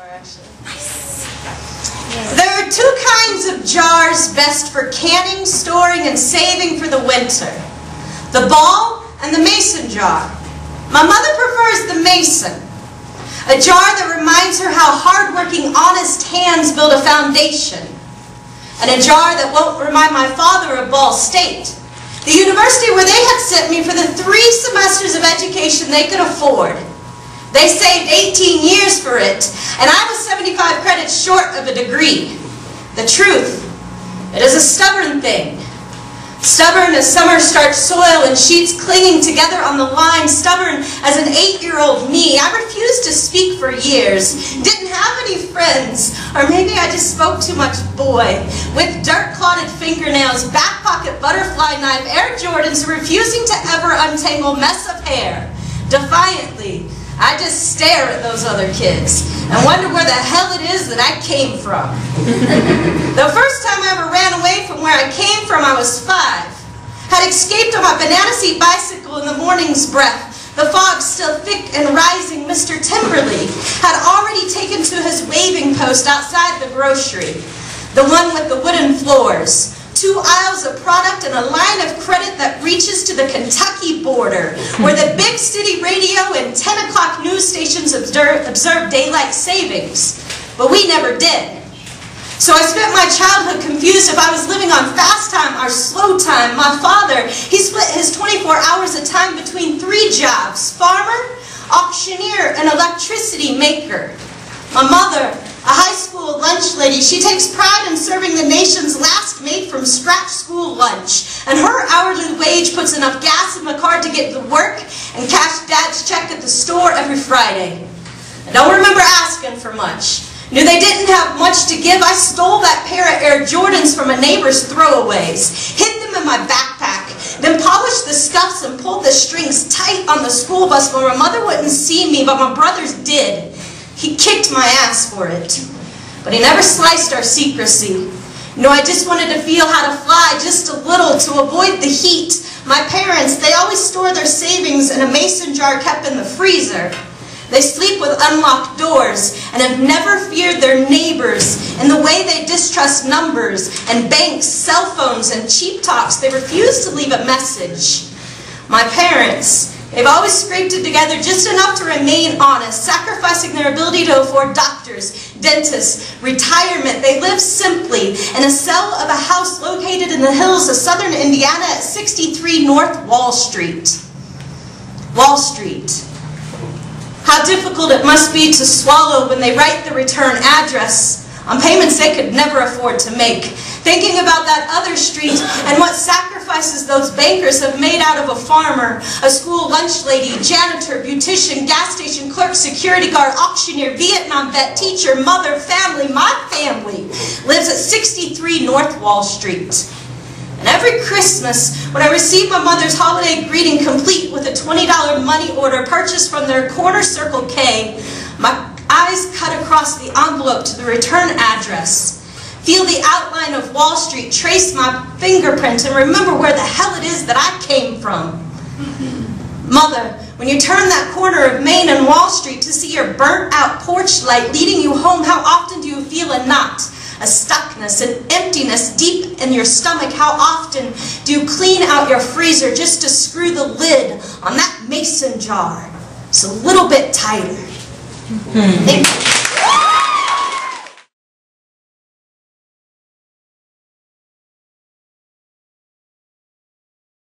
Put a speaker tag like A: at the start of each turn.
A: actually. Nice. There are two kinds of jars best for canning, storing, and saving for the winter. The ball and the mason jar. My mother prefers the mason, a jar that reminds her how hardworking, honest hands build a foundation, and a jar that won't remind my father of Ball State, the university where they had sent me for the 3 semesters of education they could afford. They saved 18 years for it, and I was 75 credits short of a degree. The truth, it is a stubborn thing. Stubborn as summer starts soil and sheets clinging together on the line. Stubborn as an 8-year-old me. I refused to speak for years. Didn't have any friends. Or maybe I just spoke too much boy. With dirt-clotted fingernails, back pocket butterfly knife, Air Jordans, refusing to ever untangle mess of hair. Defiantly, I just stare at those other kids and wonder where the hell it is that I came from. The first time I ever ran away from where I came from, I was 5. Had escaped on my banana seat bicycle in the morning's breath. The fog still thick and rising. Mr. Timberly had already taken to his waving post outside the grocery, the one with the wooden floors. 2 aisles of product and a line of credit that reaches to the Kentucky border, where the big city radio and 10 o'clock news stations observe daylight savings. But we never did. So I spent my childhood confused if I was living on fast time or slow time. My father, he split his 24 hours of time between 3 jobs: farmer, auctioneer, and electricity maker. My mother, a high school lunch lady, she takes pride in serving the nation's last made-from-scratch school lunch. And her hourly wage puts enough gas in my car to get to work and cash Dad's check at the store every Friday. I don't remember asking for much. Knew they didn't have much to give. I stole that pair of Air Jordans from a neighbor's throwaways, hid them in my backpack, then polished the scuffs and pulled the strings tight on the school bus where my mother wouldn't see me, but my brothers did. He kicked my ass for it, but he never sliced our secrecy. No, I just wanted to feel how to fly just a little to avoid the heat. My parents, they always store their savings in a mason jar kept in the freezer. They sleep with unlocked doors and have never feared their neighbors in the way they distrust numbers and banks, cell phones, and cheap talks. They refuse to leave a message. My parents, they've always scraped it together just enough to remain honest, sacrificing their ability to afford doctors, dentists, retirement. They live simply in a cell of a house located in the hills of southern Indiana at 63 North Wall Street. Wall Street. How difficult it must be to swallow when they write the return address on payments they could never afford to make. Thinking about that other street and what sacrifices those bankers have made out of a farmer, a school lunch lady, janitor, beautician, gas station clerk, security guard, auctioneer, Vietnam vet, teacher, mother, family. My family lives at 63 North Wall Street. And every Christmas, when I receive my mother's holiday greeting complete with a $20 money order purchased from their corner Circle K, my eyes cut across the envelope to the return address. Feel the outline of Wall Street, trace my fingerprint, and remember where the hell it is that I came from. Mother, when you turn that corner of Main and Wall Street to see your burnt-out porch light leading you home, how often do you feel a knot, a stuckness, an emptiness deep in your stomach? How often do you clean out your freezer just to screw the lid on that mason jar just a little bit tighter? Thank you.